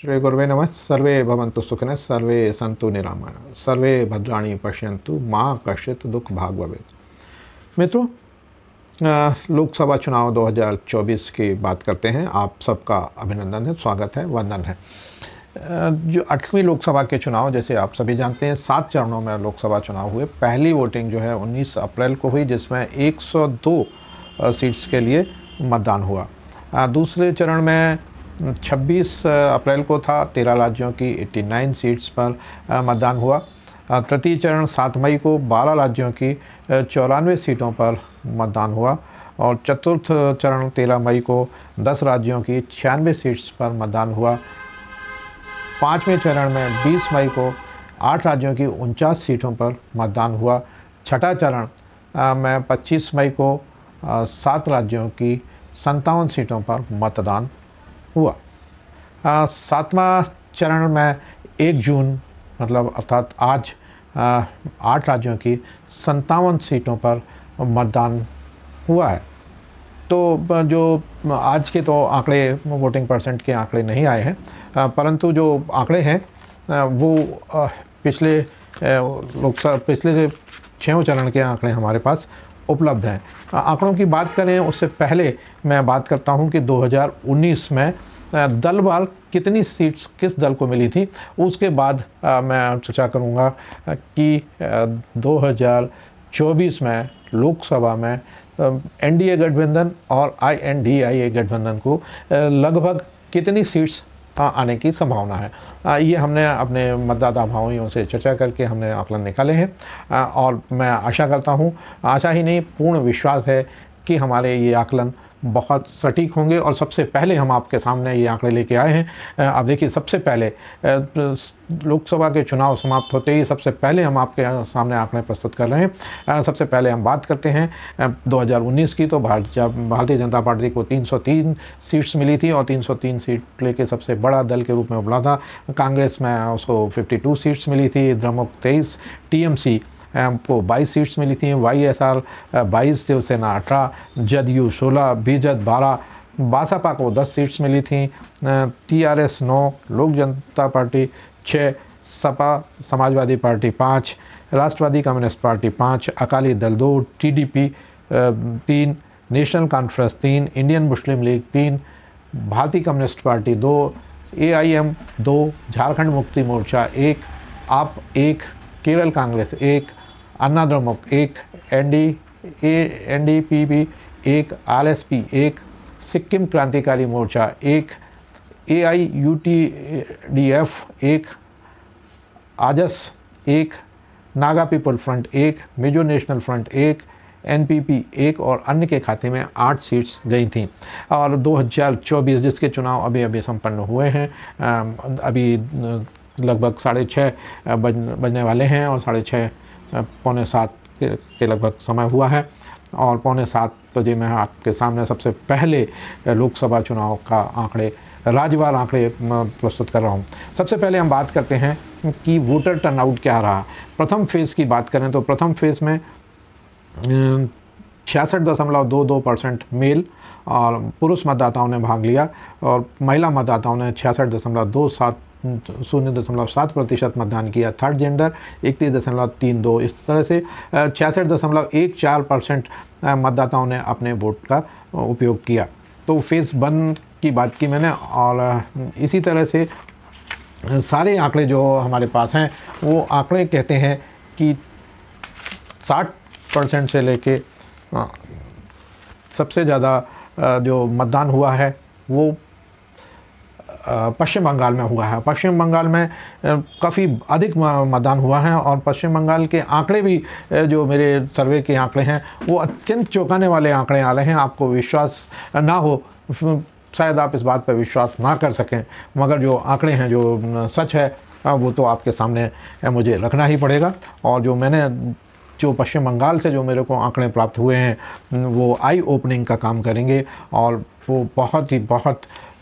श्री गुरुवे नमः। सर्वे भवन्तु सुखिनः, सर्वे सन्तु निरामयाः, सर्वे भद्राणि पश्यन्तु, माँ कश्चित् दुख भाग भवेत्। मित्रों, लोकसभा चुनाव 2024 की बात करते हैं। आप सबका अभिनंदन है, स्वागत है, वंदन है। जो 8वीं लोकसभा के चुनाव, जैसे आप सभी जानते हैं, 7 चरणों में लोकसभा चुनाव हुए। पहली वोटिंग जो है 19 अप्रैल को हुई, जिसमें 102 सीट्स के लिए मतदान हुआ। दूसरे चरण में 26 अप्रैल को था, 13 राज्यों की 89 सीट्स पर मतदान हुआ। तृतीय चरण 7 मई को 12 राज्यों की 94 सीटों पर मतदान हुआ। और चतुर्थ चरण 13 मई को 10 राज्यों की 96 सीट्स पर मतदान हुआ। पाँचवें चरण में 20 मई को 8 राज्यों की 49 सीटों पर मतदान हुआ। छठा चरण में 25 मई को 7 राज्यों की 57 सीटों पर मतदान हुआ। 7वां चरण में 1 जून मतलब अर्थात आज 8 राज्यों की 57 सीटों पर मतदान हुआ है। तो जो आज के तो आंकड़े, वोटिंग परसेंट के आंकड़े नहीं आए हैं, परंतु जो आंकड़े हैं वो पिछले पिछले 6 चरण के आंकड़े हमारे पास उपलब्ध हैं। आंकड़ों की बात करें उससे पहले मैं बात करता हूं कि 2019 में दलवार कितनी सीट्स किस दल को मिली थी। उसके बाद मैं चर्चा करूंगा कि 2024 में लोकसभा में एनडीए गठबंधन और आईएनडीआईए गठबंधन को लगभग कितनी सीट्स आने की संभावना है। ये हमने अपने मतदाता भाइयों से चर्चा करके हमने आकलन निकाले हैं। और मैं आशा करता हूँ, आशा ही नहीं पूर्ण विश्वास है कि हमारे ये आकलन बहुत सटीक होंगे। और सबसे पहले हम आपके सामने ये आंकड़े लेके आए हैं। अब देखिए, सबसे पहले लोकसभा के चुनाव समाप्त होते ही सबसे पहले हम आपके सामने आंकड़े प्रस्तुत कर रहे हैं। सबसे पहले हम बात करते हैं 2019 की। तो भारतीय जनता पार्टी को 303 सीट्स मिली थी और 303 सीट लेके सबसे बड़ा दल के रूप में उभरा था। कांग्रेस में उसको 52 सीट्स मिली थी, द्रमुक 23, टीएमसी को 22 सीट्स मिली थी, वाईएसआर 22, शिवसेना 18, जदयू 16, बीजेपी 12, बसपा को 10 सीट्स मिली थी, टीआरएस 9, लोक जनता पार्टी 6, सपा समाजवादी पार्टी 5, राष्ट्रवादी communist party 5, Akali Dal 2, TDP 3, national conference 3, Indian Muslim league 3, भारतीय communist party 2, AIM 2, Jharkhand Mukti Morcha 1, आप 1, केरल कांग्रेस 1, अन्ना द्रमुक 1, एनडीपीबी 1, आरएसपी 1, सिक्किम क्रांतिकारी मोर्चा 1, एआईयूटीडीएफ 1, AJSU 1, Naga people front 1, Mizo national front 1, NPP 1 और अन्य के खाते में 8 सीट्स गई थीं। और 2024 जिसके चुनाव अभी संपन्न हुए हैं, अभी लगभग 6:30 बजने वाले हैं और 6:30 पौने 7 के लगभग समय हुआ है। और पौने 7 बजे मैं आपके सामने सबसे पहले लोकसभा चुनाव का आंकड़े, राज्यवार आंकड़े प्रस्तुत कर रहा हूं। सबसे पहले हम बात करते हैं कि वोटर टर्नआउट क्या रहा। प्रथम फेज़ की बात करें तो प्रथम फेज़ में 66.22% मेल और पुरुष मतदाताओं ने भाग लिया और महिला मतदाताओं ने 0.7% मतदान किया। Third gender 31.32। इस तरह से 66.14% मतदाताओं ने अपने वोट का उपयोग किया। तो फेज़ 1 की बात की मैंने। और इसी तरह से सारे आंकड़े जो हमारे पास हैं वो आंकड़े कहते हैं कि 60% से लेके सबसे ज़्यादा जो मतदान हुआ है वो पश्चिम बंगाल में हुआ है। पश्चिम बंगाल में काफ़ी अधिक मतदान हुआ है। और पश्चिम बंगाल के आंकड़े भी, जो मेरे सर्वे के आंकड़े हैं, वो अत्यंत चौंकाने वाले आंकड़े आ रहे हैं। आपको विश्वास ना हो, शायद आप इस बात पर विश्वास ना कर सकें, मगर जो आंकड़े हैं, जो सच है, वो तो आपके सामने मुझे रखना ही पड़ेगा। और जो पश्चिम बंगाल से जो मेरे को आंकड़े प्राप्त हुए हैं वो आई ओपनिंग का काम करेंगे और वो बहुत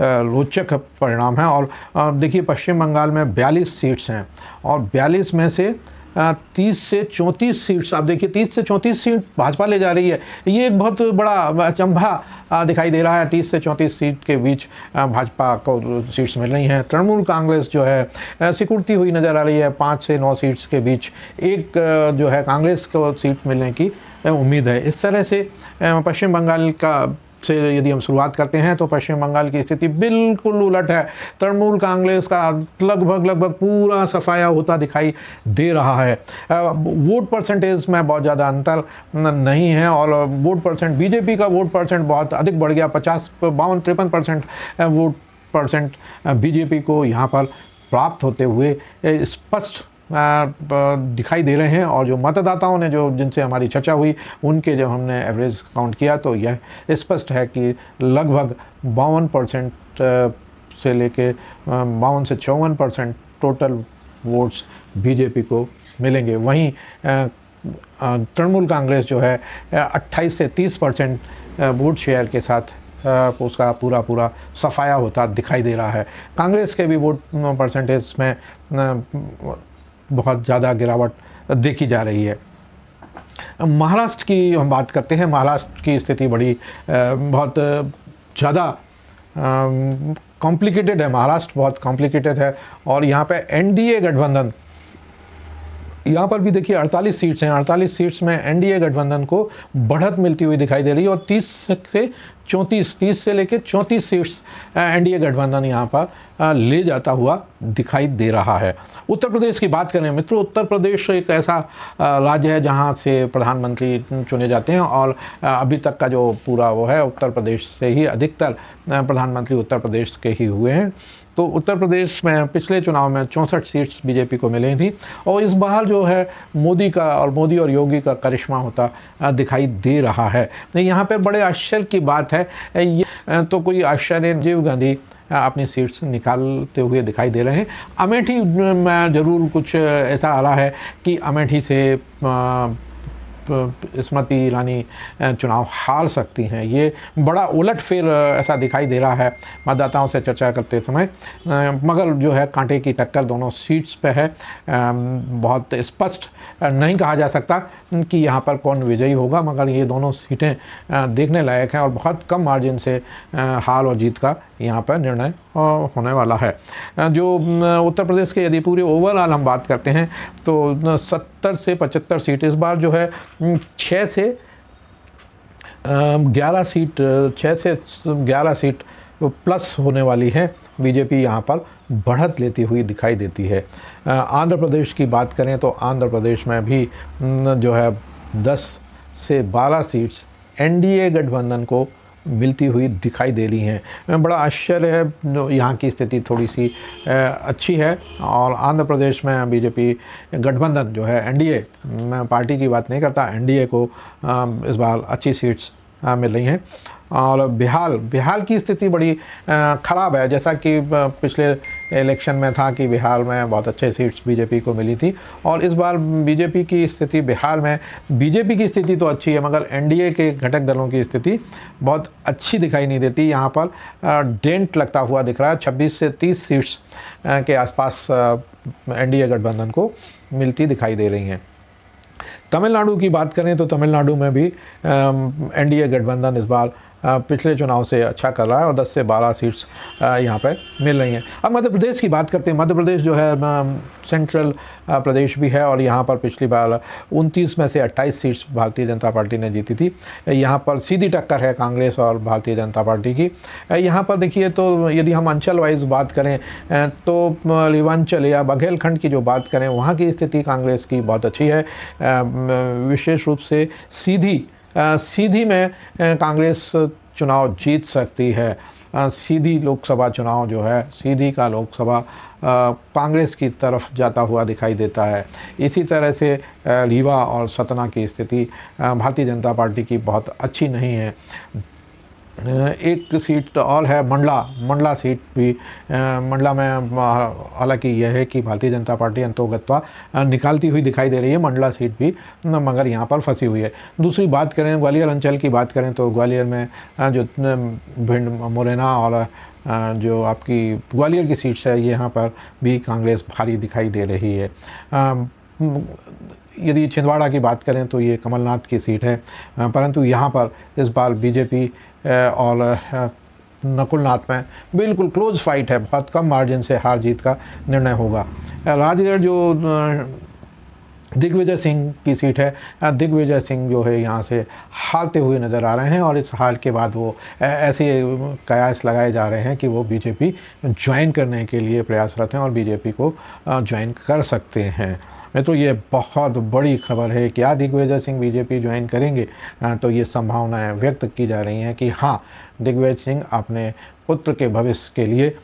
रोचक परिणाम है। और देखिए, पश्चिम बंगाल में 42 सीट्स हैं और 42 में से 30 से 34 सीट्स, आप देखिए 30 से 34 सीट भाजपा ले जा रही है। ये एक बहुत बड़ा अचंभा दिखाई दे रहा है। 30 से 34 सीट के बीच भाजपा को सीट्स मिल रही हैं। तृणमूल कांग्रेस जो है सिकुड़ती हुई नज़र आ रही है। 5 से 9 सीट्स के बीच एक जो है कांग्रेस को सीट मिलने की उम्मीद है। इस तरह से पश्चिम बंगाल का से यदि हम शुरुआत करते हैं तो पश्चिम बंगाल की स्थिति बिल्कुल उलट है। तृणमूल कांग्रेस का लगभग पूरा सफाया होता दिखाई दे रहा है। वोट परसेंटेज में बहुत ज़्यादा अंतर नहीं है और वोट परसेंट, बीजेपी का वोट परसेंट बहुत अधिक बढ़ गया। 52-53% वोट परसेंट बीजेपी को यहाँ पर प्राप्त होते हुए स्पष्ट दिखाई दे रहे हैं। और जो मतदाताओं ने जिनसे हमारी चर्चा हुई, उनके जब हमने एवरेज काउंट किया तो यह स्पष्ट है कि लगभग 52% से लेके 52 से 54% टोटल वोट्स बीजेपी को मिलेंगे। वहीं तृणमूल कांग्रेस जो है 28 से 30% वोट शेयर के साथ उसका पूरा सफाया होता दिखाई दे रहा है। कांग्रेस के भी वोट परसेंटेज में बहुत ज़्यादा गिरावट देखी जा रही है। महाराष्ट्र की हम बात करते हैं। महाराष्ट्र की स्थिति बड़ी बहुत ज़्यादा कॉम्प्लिकेटेड है। महाराष्ट्र बहुत कॉम्प्लिकेटेड है और यहाँ पे एनडीए गठबंधन, यहाँ पर भी देखिए 48 सीट्स हैं। 48 सीट्स में एनडीए गठबंधन को बढ़त मिलती हुई दिखाई दे रही है और 30 से लेकर 34 सीट्स एनडीए गठबंधन यहाँ पर ले जाता हुआ दिखाई दे रहा है। उत्तर प्रदेश की बात करें मित्रों, उत्तर प्रदेश एक ऐसा राज्य है जहाँ से प्रधानमंत्री चुने जाते हैं और अभी तक का जो पूरा वो है, उत्तर प्रदेश से ही अधिकतर प्रधानमंत्री उत्तर प्रदेश के ही हुए हैं। तो उत्तर प्रदेश में पिछले चुनाव में 64 सीट्स बीजेपी को मिली थी और इस बार जो है मोदी और योगी का करिश्मा होता दिखाई दे रहा है। यहाँ पर बड़े आश्चर्य की बात है, ये तो कोई आश्चर्य, राजीव गांधी अपनी सीट्स निकालते हुए दिखाई दे रहे हैं। अमेठी में ज़रूर कुछ ऐसा आ रहा है कि अमेठी से स्मृति ईरानी चुनाव हार सकती हैं। ये बड़ा उलटफेर ऐसा दिखाई दे रहा है मतदाताओं से चर्चा करते समय, मगर जो है कांटे की टक्कर दोनों सीट्स पे है। बहुत स्पष्ट नहीं कहा जा सकता कि यहाँ पर कौन विजयी होगा, मगर ये दोनों सीटें देखने लायक हैं और बहुत कम मार्जिन से हार और जीत का यहाँ पर निर्णय होने वाला है। जो उत्तर प्रदेश के यदि पूरे ओवरऑल हम बात करते हैं तो 70 से 75 सीट इस बार जो है 6 से 11 सीट प्लस होने वाली है। बीजेपी यहाँ पर बढ़त लेती हुई दिखाई देती है। आंध्र प्रदेश की बात करें तो आंध्र प्रदेश में भी जो है 10 से 12 सीट्स एनडीए गठबंधन को मिलती हुई दिखाई दे रही हैं। बड़ा आश्चर्य है, यहाँ की स्थिति थोड़ी सी अच्छी है और आंध्र प्रदेश में बीजेपी गठबंधन जो है, एनडीए, मैं पार्टी की बात नहीं करता, एनडीए को इस बार अच्छी सीट्स मिल रही हैं। और बिहार की स्थिति बड़ी ख़राब है। जैसा कि पिछले इलेक्शन में था कि बिहार में बहुत अच्छे सीट्स बीजेपी को मिली थी और इस बार बीजेपी की स्थिति बिहार में, बीजेपी की स्थिति तो अच्छी है मगर एनडीए के घटक दलों की स्थिति बहुत अच्छी दिखाई नहीं देती। यहाँ पर डेंट लगता हुआ दिख रहा है। 26 से 30 सीट्स के आसपास एनडीए गठबंधन को मिलती दिखाई दे रही हैं। तमिलनाडु की बात करें तो तमिलनाडु में भी एनडीए गठबंधन इस बार पिछले चुनाव से अच्छा कर रहा है और 10 से 12 सीट्स यहाँ पे मिल रही हैं। अब मध्य प्रदेश की बात करते हैं। मध्य प्रदेश जो है सेंट्रल प्रदेश भी है और यहाँ पर पिछली बार 29 में से 28 सीट्स भारतीय जनता पार्टी ने जीती थी। यहाँ पर सीधी टक्कर है कांग्रेस और भारतीय जनता पार्टी की। यहाँ पर देखिए तो यदि हम अंचल वाइज बात करें तो रेवांचल या बघेलखंड की जो बात करें, वहाँ की स्थिति कांग्रेस की बहुत अच्छी है। विशेष रूप से सीधी में कांग्रेस चुनाव जीत सकती है। सीधी लोकसभा चुनाव जो है, सीधी का लोकसभा कांग्रेस की तरफ जाता हुआ दिखाई देता है। इसी तरह से रीवा और सतना की स्थिति भारतीय जनता पार्टी की बहुत अच्छी नहीं है। एक सीट और है मंडला सीट भी। मंडला में हालांकि यह है कि भारतीय जनता पार्टी अंतोगत्वा निकालती हुई दिखाई दे रही है, मंडला सीट भी, मगर यहाँ पर फंसी हुई है। दूसरी बात करें ग्वालियर अंचल की बात करें तो ग्वालियर में जो भिंड, मुरैना और जो आपकी ग्वालियर की सीट्स है, यहाँ पर भी कांग्रेस भारी दिखाई दे रही है। यदि छिंदवाड़ा की बात करें तो ये कमलनाथ की सीट है, परंतु यहाँ पर इस बार बीजेपी और नकुलनाथ में बिल्कुल क्लोज फाइट है, बहुत कम मार्जिन से हार जीत का निर्णय होगा। राजगढ़ जो दिग्विजय सिंह की सीट है, दिग्विजय सिंह जो है यहाँ से हारते हुए नज़र आ रहे हैं और इस हार के बाद वो ऐसे कयास लगाए जा रहे हैं कि वो बीजेपी ज्वाइन करने के लिए प्रयासरत हैं और बीजेपी को ज्वाइन कर सकते हैं। तो ये बहुत बड़ी खबर है, क्या दिग्विजय सिंह बीजेपी ज्वाइन करेंगे? तो ये संभावनाएं व्यक्त की जा रही हैं कि हाँ, दिग्विजय सिंह अपने पुत्र के भविष्य के लिए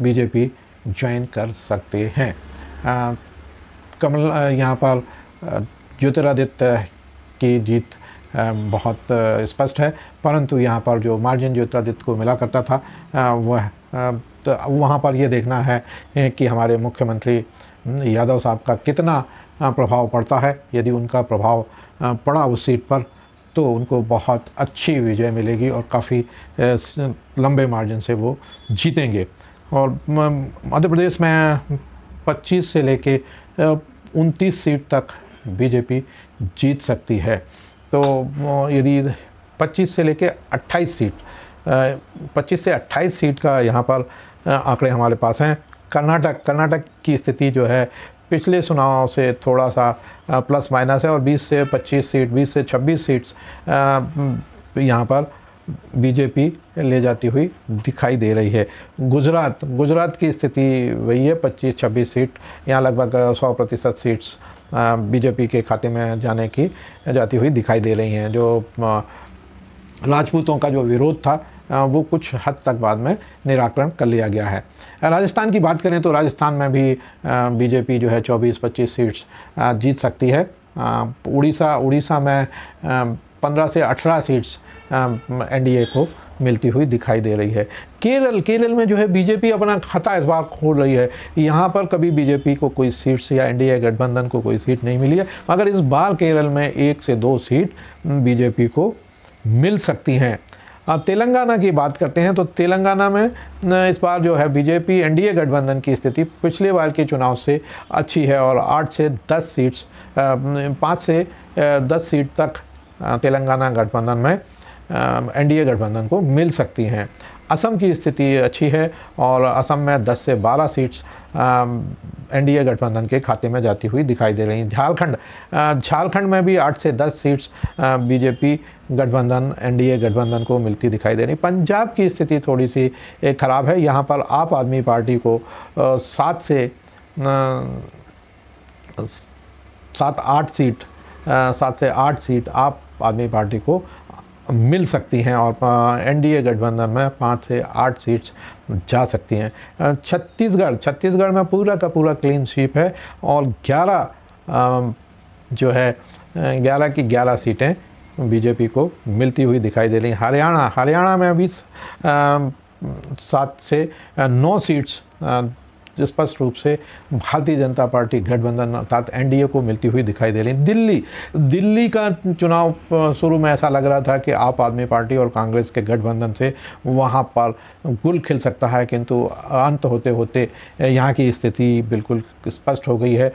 बीजेपी ज्वाइन कर सकते हैं। यहाँ पर ज्योतिरादित्य की जीत बहुत स्पष्ट है, परंतु यहाँ पर जो मार्जिन ज्योतिरादित्य को मिला करता था वह तो वहाँ पर ये देखना है कि हमारे मुख्यमंत्री यादव साहब का कितना प्रभाव पड़ता है। यदि उनका प्रभाव पड़ा उस सीट पर तो उनको बहुत अच्छी विजय मिलेगी और काफ़ी लंबे मार्जिन से वो जीतेंगे। और मध्य प्रदेश में 25 से लेके 29 सीट तक बीजेपी जीत सकती है। तो यदि 25 से लेके 28 सीट 25 से 28 सीट का यहाँ पर आंकड़े हमारे पास हैं। कर्नाटक की स्थिति जो है पिछले चुनाव से थोड़ा सा प्लस माइनस है और 20 से 25 सीट 20 से 26 सीट्स यहाँ पर बीजेपी ले जाती हुई दिखाई दे रही है। गुजरात की स्थिति वही है, 25-26 सीट, यहाँ लगभग 100% सीट्स बीजेपी के खाते में जाती हुई दिखाई दे रही हैं। जो राजपूतों का जो विरोध था वो कुछ हद तक बाद में निराकरण कर लिया गया है। राजस्थान की बात करें तो राजस्थान में भी बीजेपी जो है 24-25 सीट्स जीत सकती है। उड़ीसा में 15 से 18 सीट्स एनडीए को मिलती हुई दिखाई दे रही है। केरल में जो है बीजेपी अपना खाता इस बार खोल रही है। यहाँ पर कभी बीजेपी को कोई सीट्स या एनडीए गठबंधन को कोई सीट नहीं मिली है, मगर इस बार केरल में 1 से 2 सीट बीजेपी को मिल सकती हैं। तेलंगाना की बात करते हैं तो तेलंगाना में इस बार जो है बीजेपी एनडीए गठबंधन की स्थिति पिछले बार के चुनाव से अच्छी है और 8 से 10 सीट्स 5 से 10 सीट तक तेलंगाना गठबंधन में एनडीए गठबंधन को मिल सकती हैं। असम की स्थिति अच्छी है और असम में 10 से 12 सीट्स एनडीए गठबंधन के खाते में जाती हुई दिखाई दे रही हैं। झारखंड में भी 8 से 10 सीट्स बीजेपी गठबंधन एनडीए गठबंधन को मिलती दिखाई दे रही। पंजाब की स्थिति थोड़ी सी ख़राब है। यहाँ पर आप आदमी पार्टी को 7 से 8 सीट आप आदमी पार्टी को मिल सकती हैं और एनडीए गठबंधन में 5 से 8 सीट्स जा सकती हैं। छत्तीसगढ़ में पूरा का पूरा क्लीन स्वीप है और 11 जो है 11 की 11 सीटें बीजेपी को मिलती हुई दिखाई दे रही हैं। हरियाणा में भी 7 से 9 सीट्स स्पष्ट रूप से भारतीय जनता पार्टी गठबंधन अर्थात एनडीए को मिलती हुई दिखाई दे रही। दिल्ली का चुनाव शुरू में ऐसा लग रहा था कि आप आदमी पार्टी और कांग्रेस के गठबंधन से वहां पर गुल खिल सकता है, किंतु अंत होते होते यहाँ की स्थिति बिल्कुल स्पष्ट हो गई है।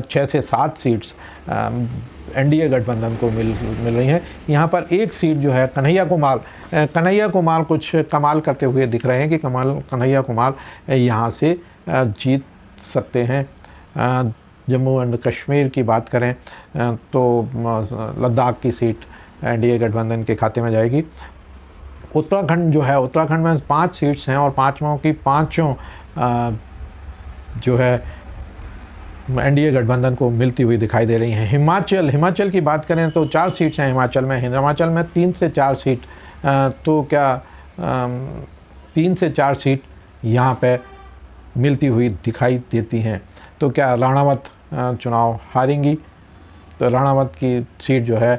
6 से 7 सीट्स एनडीए गठबंधन को मिल रही हैं। यहाँ पर एक सीट जो है कन्हैया कुमार कुछ कमाल करते हुए दिख रहे हैं कि कन्हैया कुमार यहाँ से जीत सकते हैं। जम्मू एंड कश्मीर की बात करें तो लद्दाख की सीट एनडीए गठबंधन के खाते में जाएगी। उत्तराखंड जो है, उत्तराखंड में 5 सीट्स हैं और पाँचों की पाँचों जो है एनडीए गठबंधन को मिलती हुई दिखाई दे रही हैं। हिमाचल की बात करें तो 4 सीट्स हैं हिमाचल में 3 से 4 सीट तो क्या 3 से 4 सीट यहाँ पे मिलती हुई दिखाई देती हैं। तो क्या राणावत चुनाव हारेंगी? तो राणावत की सीट जो है,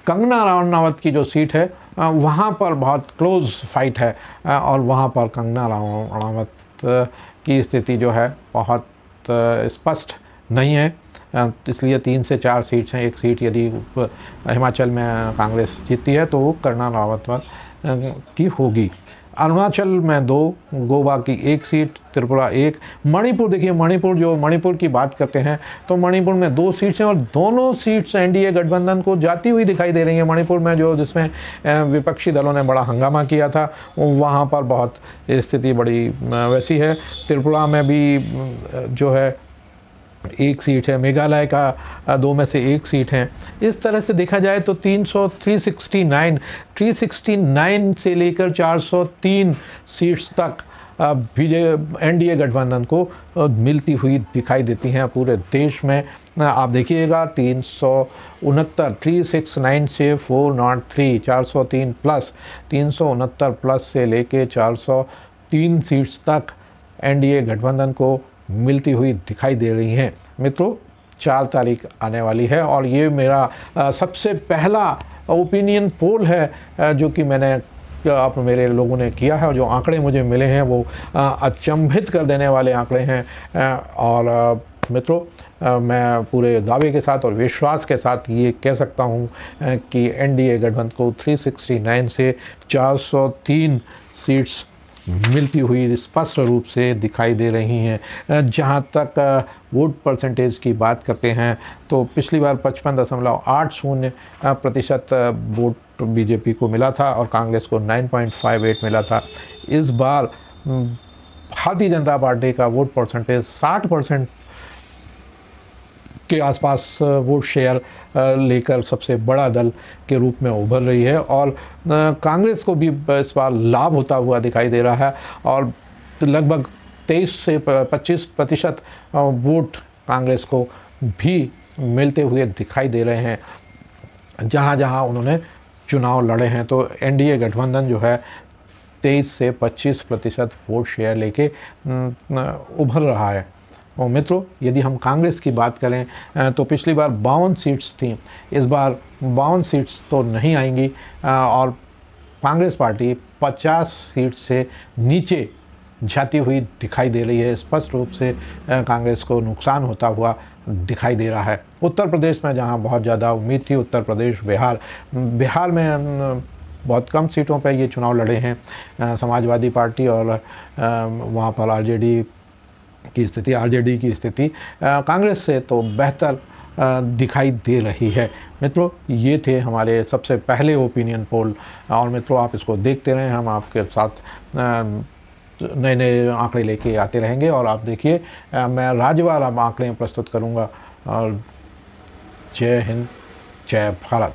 कंगना राणावत की जो सीट है वहाँ पर बहुत क्लोज फाइट है और वहाँ पर कंगना राणावत की स्थिति जो है बहुत स्पष्ट नहीं है, इसलिए 3 से 4 सीट्स हैं। एक सीट यदि हिमाचल में कांग्रेस जीतती है तो वो कंगना राणावत की होगी। अरुणाचल में 2, गोवा की 1 सीट, त्रिपुरा 1, मणिपुर देखिए, मणिपुर की बात करते हैं तो मणिपुर में 2 सीट्स हैं और दोनों सीट्स एनडीए गठबंधन को जाती हुई दिखाई दे रही हैं। मणिपुर में जिसमें विपक्षी दलों ने बड़ा हंगामा किया था, वहाँ पर बहुत स्थिति बड़ी वैसी है। त्रिपुरा में भी जो है 1 सीट है, मेघालय का 2 में से 1 सीट है। इस तरह से देखा जाए तो 369 से लेकर 403 सीट्स तक एनडीए गठबंधन को मिलती हुई दिखाई देती हैं पूरे देश में। आप देखिएगा 369 से 403, 403 प्लस, 369 प्लस से लेके 403 सीट्स तक एनडीए गठबंधन को मिलती हुई दिखाई दे रही हैं। मित्रों, 4 तारीख आने वाली है और ये मेरा सबसे पहला ओपिनियन पोल है जो कि आप मेरे लोगों ने किया है, और जो आंकड़े मुझे मिले हैं वो अचंभित कर देने वाले आंकड़े हैं। और मित्रों, मैं पूरे दावे के साथ और विश्वास के साथ ये कह सकता हूँ कि एनडीए गठबंधन को 369 से 403 सीट्स मिलती हुई स्पष्ट रूप से दिखाई दे रही हैं। जहां तक वोट परसेंटेज की बात करते हैं तो पिछली बार 55.80% वोट बीजेपी को मिला था और कांग्रेस को 9.58 मिला था। इस बार भारतीय जनता पार्टी का वोट परसेंटेज 60% के आसपास वोट शेयर लेकर सबसे बड़ा दल के रूप में उभर रही है और कांग्रेस को भी इस बार लाभ होता हुआ दिखाई दे रहा है और लगभग 23 से 25% वोट कांग्रेस को भी मिलते हुए दिखाई दे रहे हैं जहां जहां उन्होंने चुनाव लड़े हैं। तो एनडीए गठबंधन जो है 23 से 25% वोट शेयर लेके उभर रहा है। और मित्रों, यदि हम कांग्रेस की बात करें तो पिछली बार 52 सीट्स थी, इस बार 52 सीट्स तो नहीं आएंगी और कांग्रेस पार्टी 50 सीट से नीचे जाती हुई दिखाई दे रही है। स्पष्ट रूप से कांग्रेस को नुकसान होता हुआ दिखाई दे रहा है। उत्तर प्रदेश में जहां बहुत ज़्यादा उम्मीद थी, उत्तर प्रदेश, बिहार में बहुत कम सीटों पर ये चुनाव लड़े हैं समाजवादी पार्टी और वहाँ पर आरजेडी की स्थिति कांग्रेस से तो बेहतर दिखाई दे रही है। मित्रों, ये थे हमारे सबसे पहले ओपिनियन पोल और मित्रों, आप इसको देखते रहें, हम आपके साथ नए नए आंकड़े लेके आते रहेंगे और आप देखिए मैं राज्यवार अब आंकड़े प्रस्तुत करूंगा। और जय हिंद, जय भारत।